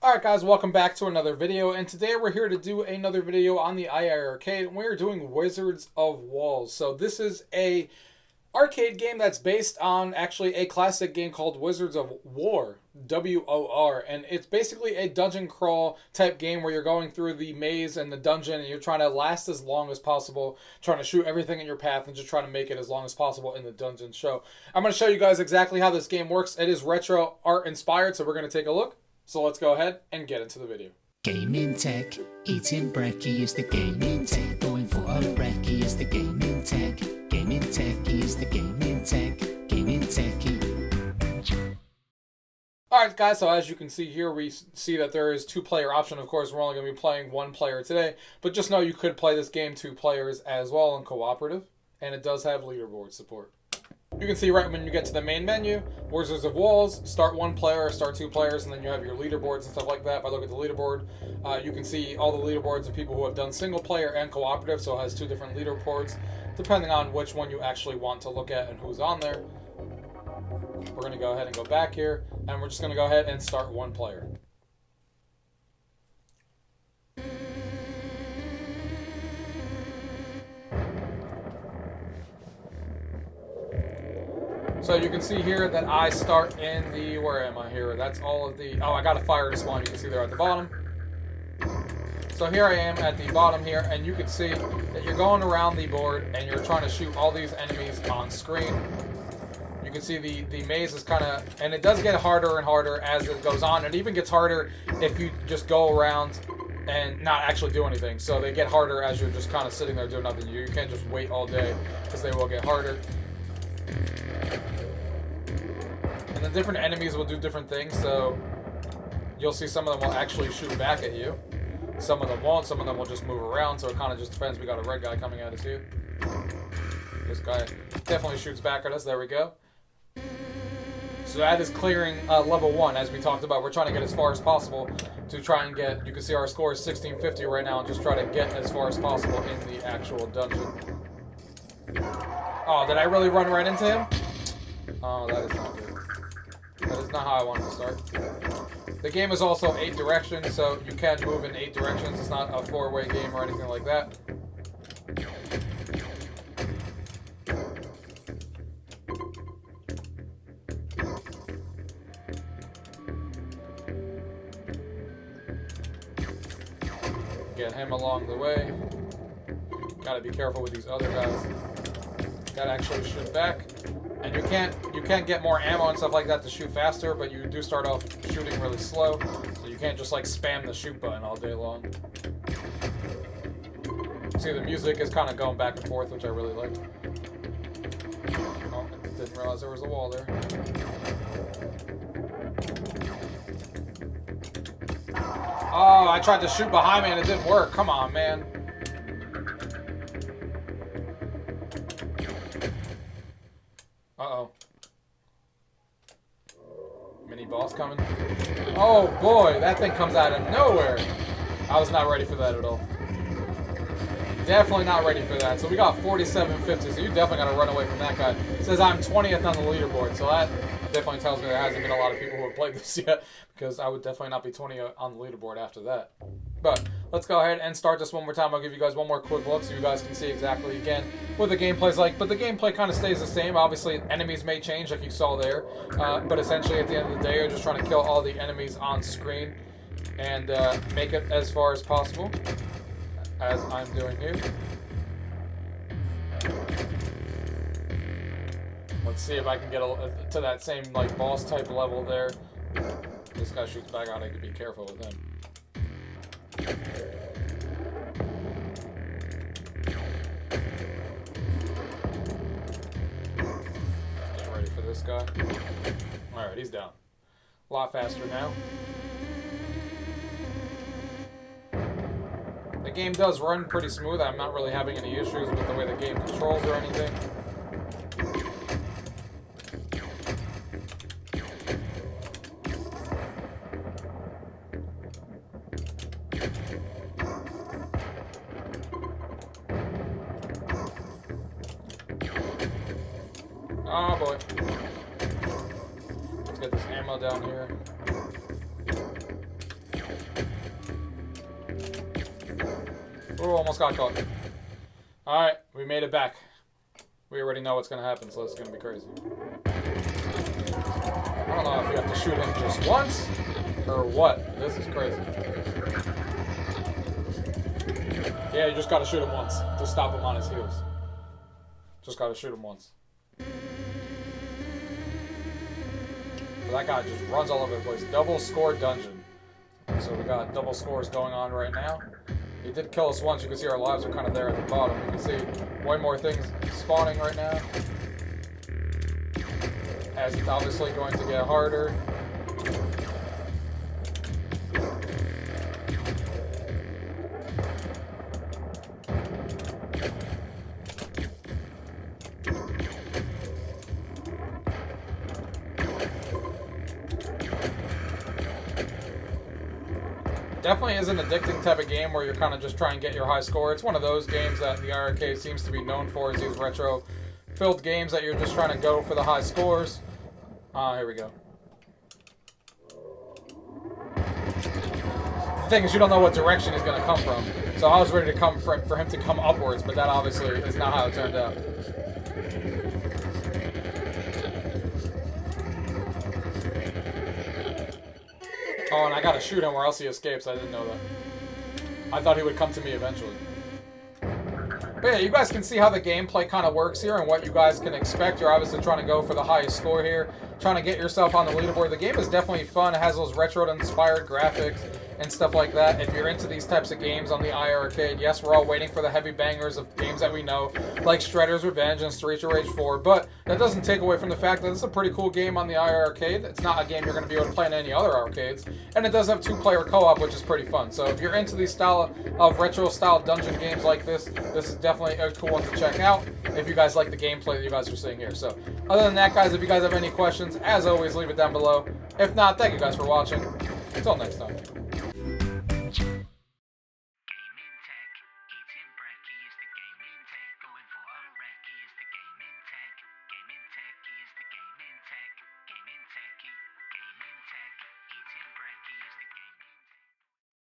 Alright guys, welcome back to another video, and today we're here to do another video on the iiRcade, and we're doing Wizards of Walls. So this is a arcade game that's based on actually a classic game called Wizards of War, W-O-R, and it's basically a dungeon crawl type game where you're going through the maze and the dungeon and you're trying to last as long as possible, trying to shoot everything in your path and just trying to make it as long as possible in the dungeon. So I'm going to show you guys exactly how this game works. It is retro art inspired, so we're going to take a look. So let's go ahead and get into the video. Gaming tech, eating brekkie is the gaming tech. Going for a brekkie is the gaming tech. Gaming techie is the gaming tech. Gaming techie. Alright guys, so as you can see here, we see that there is two-player option. Of course, we're only going to be playing one player today, but just know you could play this game two players as well in cooperative, and it does have leaderboard support. You can see right when you get to the main menu, Wizards of Walls, start one player, start two players, and then you have your leaderboards and stuff like that. If I look at the leaderboard, you can see all the leaderboards of people who have done single player and cooperative, so it has two different leaderboards, depending on which one you actually want to look at and who's on there. We're going to go ahead and go back here, and we're just going to go ahead and start one player. So you can see here that I start in the, where am I here? That's all of the, oh, I got a fire to spawn. You can see there at the bottom. So here I am at the bottom here, and you can see that you're going around the board and you're trying to shoot all these enemies on screen. You can see the maze is kind of, and it does get harder and harder as it goes on. It even gets harder if you just go around and not actually do anything. So they get harder as you're just kind of sitting there doing nothing. You can't just wait all day because they will get harder. And the different enemies will do different things, so you'll see some of them will actually shoot back at you. Some of them won't, some of them will just move around, so it kind of just depends. We got a red guy coming at us here. This guy definitely shoots back at us, there we go. So that is clearing level 1, as we talked about. We're trying to get as far as possible to try and get, you can see our score is 1650 right now, and just try to get as far as possible in the actual dungeon. Oh, did I really run right into him? Oh, that is not good. That is not how I wanted to start. The game is also 8 directions, so you can move in 8 directions. It's not a 4-way game or anything like that. Get him along the way. Gotta be careful with these other guys. Gotta actually shoot back. And you can't get more ammo and stuff like that to shoot faster, but you do start off shooting really slow, so you can't just like spam the shoot button all day long. See, the music is kind of going back and forth, which I really like. Oh, I didn't realize there was a wall there. Oh, I tried to shoot behind me and it didn't work. Come on, man. Uh-oh. Mini boss coming. Oh boy, that thing comes out of nowhere. I was not ready for that at all. Definitely not ready for that. So we got 4750, so you definitely got to run away from that guy. It says I'm 20th on the leaderboard, so that definitely tells me there hasn't been a lot of people who have played this yet, because I would definitely not be 20 on the leaderboard after that. But let's go ahead and start this one more time. I'll give you guys one more quick look so you guys can see exactly again what the gameplay's like. But the gameplay kind of stays the same. Obviously, enemies may change like you saw there. But essentially, at the end of the day, you're just trying to kill all the enemies on screen and make it as far as possible, as I'm doing here. Let's see if I can get to that same like boss type level there. This guy shoots back out. I need to be careful with him. Get ready for this guy. Alright, he's down. A lot faster now. The game does run pretty smooth. I'm not really having any issues with the way the game controls or anything. Oh boy. Let's get this ammo down here. Oh, almost got caught. Alright, we made it back. We already know what's going to happen, so this is going to be crazy. I don't know if you have to shoot him just once, or what. This is crazy. Yeah, you just got to shoot him once to stop him on his heels. Just got to shoot him once. But that guy just runs all over the place. Double score dungeon. So we got double scores going on right now. He did kill us once. You can see our lives are kind of there at the bottom. You can see way more things spawning right now. As it's obviously going to get harder. Definitely is an addicting type of game where you're kind of just trying to get your high score. It's one of those games that the iiRcade seems to be known for, is these retro-filled games that you're just trying to go for the high scores. Here we go. The thing is, you don't know what direction he's going to come from. So I was ready to come for him to come upwards, but that obviously is not how it turned out. Oh, and I gotta shoot him or else he escapes. I didn't know that. I thought he would come to me eventually. But yeah, you guys can see how the gameplay kind of works here and what you guys can expect. You're obviously trying to go for the highest score here, trying to get yourself on the leaderboard. The game is definitely fun. It has those retro-inspired graphics and stuff like that. If you're into these types of games on the iiRcade, yes, we're all waiting for the heavy bangers of games that we know, like Shredder's Revenge and Streets of Rage 4, but that doesn't take away from the fact that it's a pretty cool game on the iiRcade. It's not a game you're going to be able to play in any other arcades, and it does have 2-player co-op, which is pretty fun. So if you're into these style of retro-style dungeon games like this is definitely a cool one to check out if you guys like the gameplay that you guys are seeing here. So other than that, guys, if you guys have any questions, as always, leave it down below. If not, thank you guys for watching. Until next time.